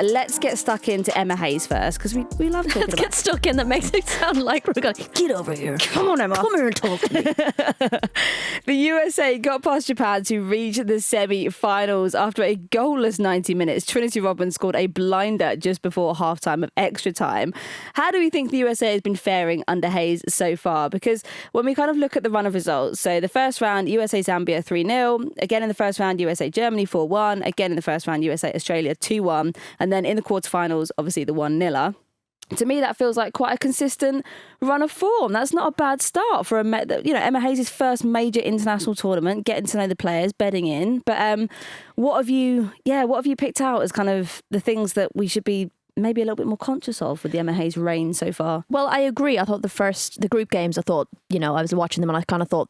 let's get stuck into Emma Hayes first, because we love talking Let's get stuck in. That makes it sound like we're going, get over here. Come on, Emma. Come here and talk to me. The USA got past Japan to reach the semi-finals after a goalless 90 minutes. Trinity Rodman scored a blinder just before halftime of extra time. How do we think the USA has been faring under Hayes so far? Because when we kind of look at the run of results, so the first round, USA-Zambia 3-0. Again in the first round, USA-Germany 4-1. Again in the first round, USA-Australia 2-1. And then in the quarterfinals, obviously the 1-0. To me, that feels like quite a consistent run of form. That's not a bad start for Emma Hayes' first major international tournament, getting to know the players, bedding in. But what have you picked out as kind of the things that we should be maybe a little bit more conscious of with the Emma Hayes reign so far? Well, I agree. I thought the group games, I was watching them and I kind of thought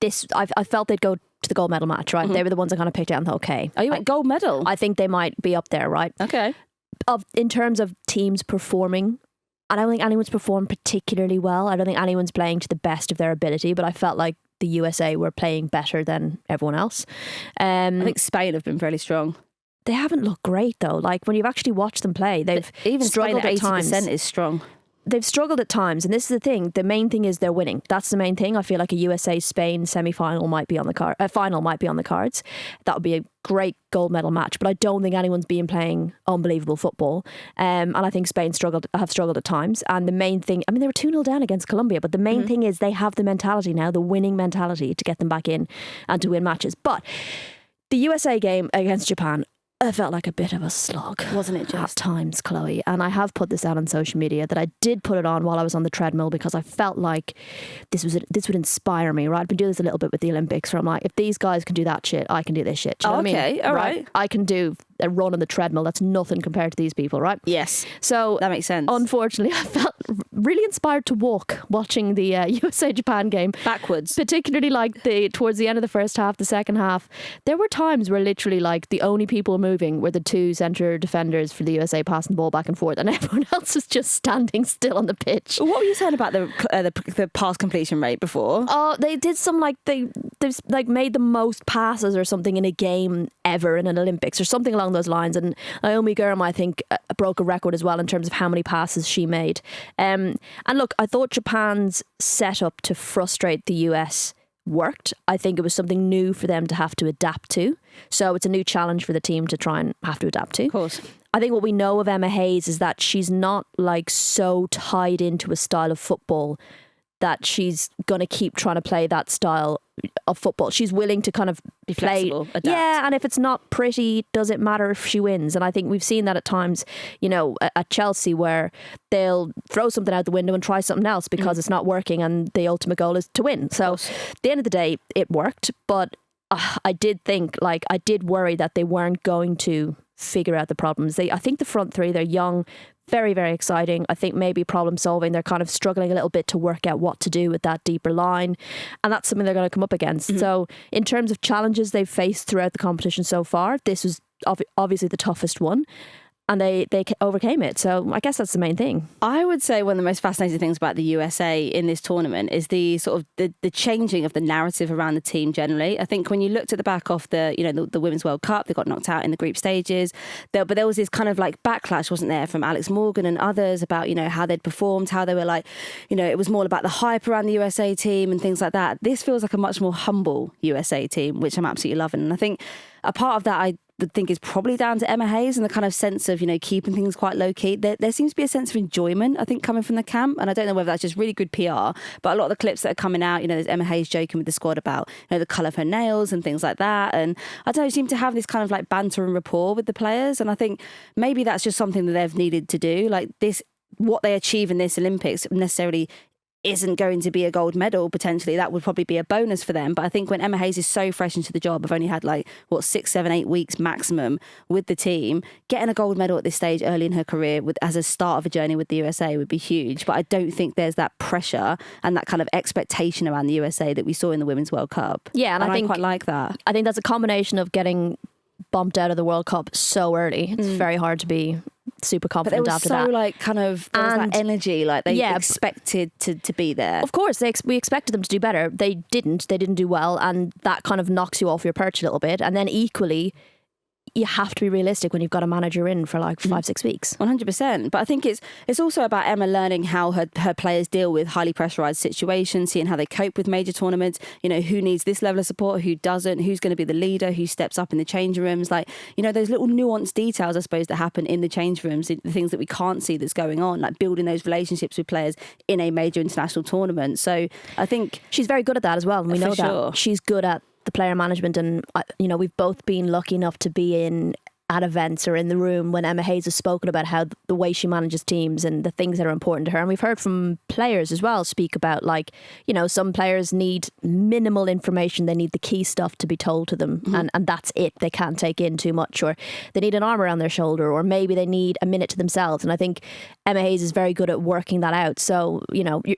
I felt they'd go to the gold medal match, right? Mm-hmm. They were the ones I kind of picked out and thought, okay. Oh, you went gold medal? I think they might be up there, right? Okay. In terms of teams performing, I don't think anyone's performed particularly well. I don't think anyone's playing to the best of their ability, but I felt like the USA were playing better than everyone else. I think Spain have been fairly strong. They haven't looked great though. Like when you've actually watched them play, they've even struggled Spain at times. 80% is strong. They've struggled at times, and this is the thing. The main thing is they're winning. That's the main thing. I feel like a USA-Spain semi-final might be on the final might be on the cards. That would be a great gold medal match, but I don't think anyone's been playing unbelievable football. And I think Spain have struggled at times. And the main thing, I mean, they were 2-0 down against Colombia, but the main thing is they have the mentality now, the winning mentality to get them back in and to win matches. But the USA game against Japan, it felt like a bit of a slog, wasn't it? Just at times, Chloe. And I have put this out on social media that I did put it on while I was on the treadmill because I felt like this would inspire me. Right, I've been doing this a little bit with the Olympics, where I'm like, if these guys can do that shit, I can do this shit. Do you know what I mean? All right. I can do a run on the treadmill. That's nothing compared to these people, right? Yes. So that makes sense. Unfortunately, I felt really inspired to walk watching the USA-Japan game backwards, particularly like towards the end of the first half, the second half. There were times where literally like the only people moving were the two centre defenders for the USA passing the ball back and forth, and everyone else was just standing still on the pitch. What were you saying about the pass completion rate before? Oh, they did some they've like made the most passes or something in a game ever in an Olympics or something along those lines. And Naomi Gurma, I think, broke a record as well in terms of how many passes she made. And look, I thought Japan's setup to frustrate the US worked. I think it was something new for them to have to adapt to. So it's a new challenge for the team to try and have to adapt to. Of course. I think what we know of Emma Hayes is that she's not like so tied into a style of football that she's going to keep trying to play that style of football. She's willing to kind of be flexible, adapt. Yeah, and if it's not pretty, does it matter if she wins? And I think we've seen that at times, at Chelsea, where they'll throw something out the window and try something else because it's not working, and the ultimate goal is to win. So at the end of the day, it worked, but I did worry that they weren't going to figure out the problems. I think the front three, they're young, very, very exciting. I think maybe problem solving, they're kind of struggling a little bit to work out what to do with that deeper line. And that's something they're going to come up against. Mm-hmm. So in terms of challenges they've faced throughout the competition so far, this was obviously the toughest one. And they overcame it. So I guess that's the main thing. I would say one of the most fascinating things about the USA in this tournament is the sort of the changing of the narrative around the team generally. I think when you looked at the back of the Women's World Cup, they got knocked out in the group stages. But there was this kind of like backlash, wasn't there, from Alex Morgan and others about, how they'd performed, how they were like, it was more about the hype around the USA team and things like that. This feels like a much more humble USA team, which I'm absolutely loving. And I think a part of that I would think is probably down to Emma Hayes and the kind of sense of, keeping things quite low key. There seems to be a sense of enjoyment, I think, coming from the camp. And I don't know whether that's just really good PR, but a lot of the clips that are coming out, there's Emma Hayes joking with the squad about, the colour of her nails and things like that. And I don't know, seem to have this kind of like banter and rapport with the players. And I think maybe that's just something that they've needed to do. Like this, what they achieve in this Olympics necessarily isn't going to be a gold medal. Potentially that would probably be a bonus for them, but I think when Emma Hayes is so fresh into the job, I've only had 6, 7, 8 weeks maximum with the team, getting a gold medal at this stage early in her career as a start of a journey with the USA would be huge. But I don't think there's that pressure and that kind of expectation around the USA that we saw in the Women's World Cup. Yeah, and I think quite like that. I think that's a combination of getting bumped out of the World Cup so early. It's very hard to be super confident after that. But there was that energy, like they expected to be there. Of course, we expected them to do better. They didn't do well, and that kind of knocks you off your perch a little bit. And then equally, you have to be realistic when you've got a manager in for like 5-6 weeks. 100%. But I think it's also about Emma learning how her players deal with highly pressurised situations, seeing how they cope with major tournaments, who needs this level of support, who doesn't, who's going to be the leader, who steps up in the change rooms. Like, those little nuanced details, I suppose, that happen in the change rooms, the things that we can't see that's going on, like building those relationships with players in a major international tournament. So I think she's very good at that as well. And we know that. Sure. She's good at the player management, and we've both been lucky enough to be at events or in the room when Emma Hayes has spoken about how the way she manages teams and the things that are important to her. And we've heard from players as well speak about, like, some players need minimal information. They need the key stuff to be told to them, and that's it. They can't take in too much, or they need an arm around their shoulder, or maybe they need a minute to themselves. And I think Emma Hayes is very good at working that out. So,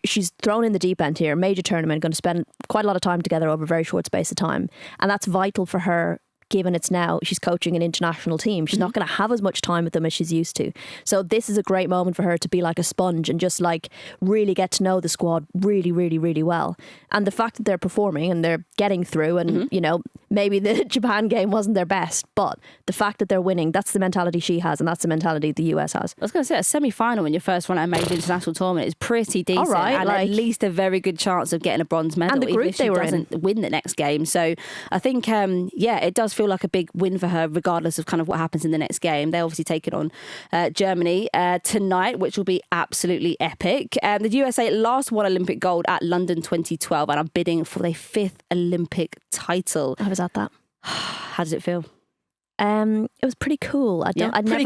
she's thrown in the deep end here, major tournament, going to spend quite a lot of time together over a very short space of time. And that's vital for her, given it's now she's coaching an international team. She's not going to have as much time with them as she's used to. So this is a great moment for her to be like a sponge and just like really get to know the squad really, really, really well. And the fact that they're performing and they're getting through, and maybe the Japan game wasn't their best, but the fact that they're winning, that's the mentality she has, and that's the mentality the US has. I was going to say, a semi-final in your first run at a major international tournament is pretty decent. All right, and at least a very good chance of getting a bronze medal, and the group even if she doesn't win the next game. So I think, it does feel like a big win for her, regardless of kind of what happens in the next game. They obviously take it on Germany tonight, which will be absolutely epic. The USA last won Olympic gold at London 2012 and are bidding for their 5th Olympic title. I was at that. How does it feel? It was pretty cool.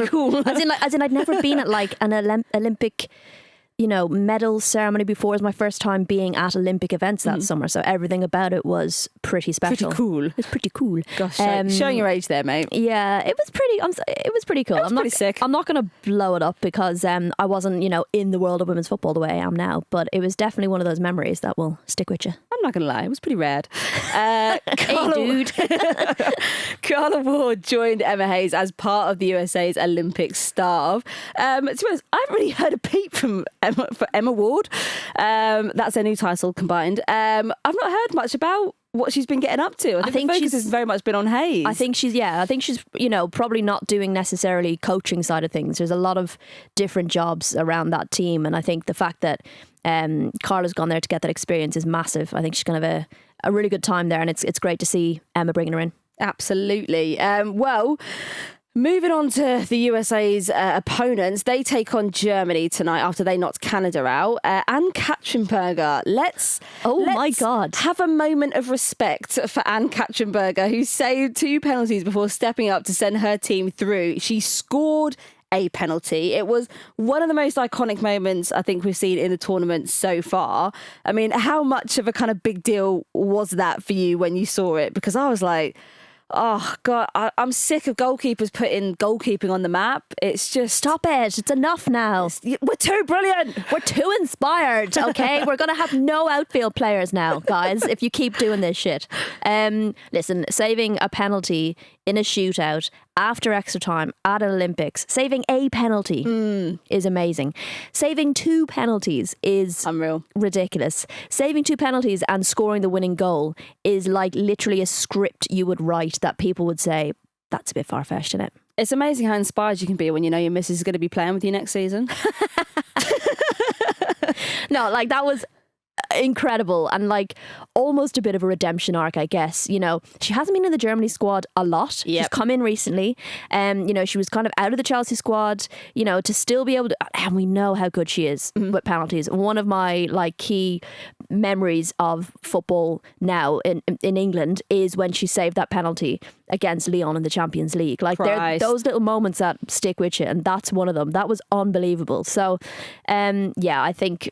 Cool. As in, I'd never been at like an Olympic, medal ceremony before. It was my first time being at Olympic events that summer, so everything about it was pretty special. Pretty cool. It was pretty cool. Gosh, showing your age there, mate. Yeah, it was pretty. It was pretty cool. It was pretty sick. I'm not going to blow it up because I wasn't, in the world of women's football the way I am now. But it was definitely one of those memories that will stick with you. I'm not going to lie, it was pretty rad. Hey, dude. Carla Ward joined Emma Hayes as part of the USA's Olympic staff. To be honest, I haven't really heard a peep from Emma Ward. That's her new title combined. I've not heard much about what she's been getting up to. I think the focus has very much been on Hayes. I think she's probably not doing necessarily coaching side of things. There's a lot of different jobs around that team, and I think the fact that Carla's gone there to get that experience is massive. I think she's going to have a really good time there, and it's great to see Emma bringing her in. Absolutely. Moving on to the USA's opponents, they take on Germany tonight after they knocked Canada out. Anne Katzenberger, let's my God, have a moment of respect for Anne Katzenberger, who saved 2 penalties before stepping up to send her team through. She scored a penalty. It was one of the most iconic moments I think we've seen in the tournament so far. I mean, how much of a kind of big deal was that for you when you saw it? Because I was like, oh, God, I'm sick of goalkeepers putting goalkeeping on the map. It's just... Stop it. It's enough now. We're too brilliant. We're too inspired, okay? We're going to have no outfield players now, guys, if you keep doing this shit. Listen, saving a penalty in a shootout after extra time at an Olympics, saving a penalty is amazing. Saving 2 penalties is unreal, ridiculous. Saving 2 penalties and scoring the winning goal is like literally a script you would write that people would say, that's a bit far-fetched, isn't it? It's amazing how inspired you can be when you know your missus is going to be playing with you next season. No, like that was incredible and like almost a bit of a redemption arc, I guess. She hasn't been in the Germany squad a lot. Yep. She's come in recently. She was kind of out of the Chelsea squad, to still be able to, and we know how good she is with penalties. One of my like key memories of football now in England is when she saved that penalty against Lyon in the Champions League. Like those little moments that stick with you, and that's one of them. That was unbelievable. So I think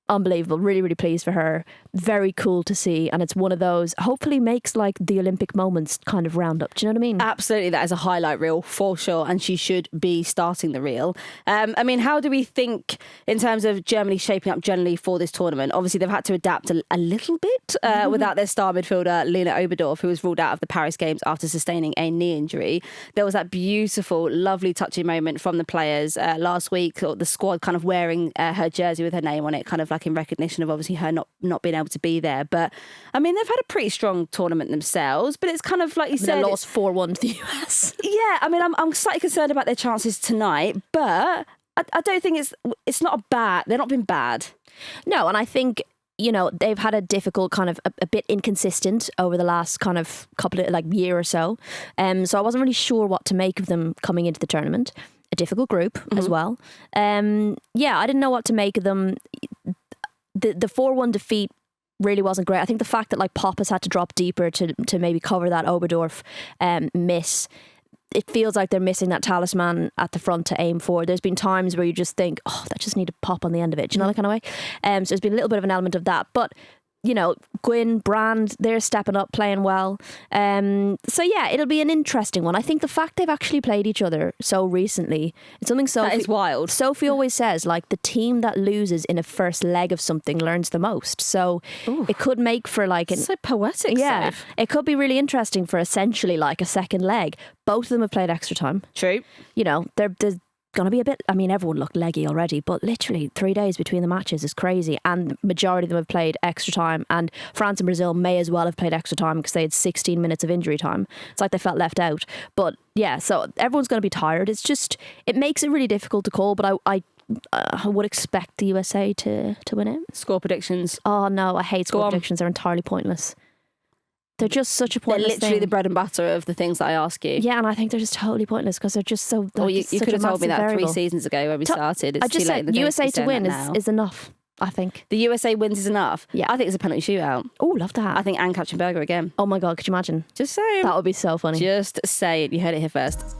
unbelievable. Really, really pleased for her. Very cool to see. And it's one of those, hopefully makes like the Olympic moments kind of round up. Do you know what I mean? Absolutely. That is a highlight reel for sure. And she should be starting the reel. How do we think in terms of Germany shaping up generally for this tournament? Obviously, they've had to adapt a little bit without their star midfielder, Lena Oberdorf, who was ruled out of the Paris Games after sustaining a knee injury. There was that beautiful, lovely, touching moment from the players last week, or the squad kind of wearing her jersey with her name on it, kind of like in recognition of obviously her not being able able to be there. But I mean, they've had a pretty strong tournament themselves, but it's kind of like you said, they lost 4-1 to the US. Yeah, I mean, I'm slightly concerned about their chances tonight, but I don't think it's not they're not been bad. No, and I think, you know, they've had a difficult kind of a bit inconsistent over the last kind of couple of like year or so. So I wasn't really sure what to make of them coming into the tournament. A difficult group as well. Yeah, I didn't know what to make of them. The 4-1 defeat really wasn't great. I think the fact that like Pop has had to drop deeper to maybe cover that Oberdorf miss, it feels like they're missing that talisman at the front to aim for. There's been times where you just think, oh, that just need a pop on the end of it. Do you know that kind of way? So there's been a little bit of an element of that. But, you know, Gwyn, Brand, they're stepping up, playing well. So yeah, it'll be an interesting one. I think the fact they've actually played each other so recently, it's something Sophie... That is wild. Sophie always says, like, the team that loses in a first leg of something learns the most. So it could make for like... So poetic, yeah, Soph. it could be really interesting for essentially like a second leg. Both of them have played extra time. True. You know, there's going to be a bit... I mean, everyone looked leggy already, but literally 3 days between the matches is crazy. And the majority of them have played extra time. And France and Brazil may as well have played extra time because they had 16 minutes of injury time. It's like they felt left out. But yeah, so everyone's going to be tired. It's just... It makes it really difficult to call, but I would expect the USA to win it. Score predictions. Oh no, I hate score predictions. They're entirely pointless. They're just such a pointless They're literally thing. the bread and butter of the things that I ask you. Yeah, and I think they're just totally pointless because they're just so... Like, Well, you could have told me that variable. 3 seasons ago when we started. It's I just too late in said the day USA be to saying win that is enough, I think. The USA wins is enough? Yeah. I think it's a penalty shootout. Oh, love that. I think Anne Katchenberger again. Oh my God, could you imagine? Just saying. That would be so funny. Just saying. You heard it here first.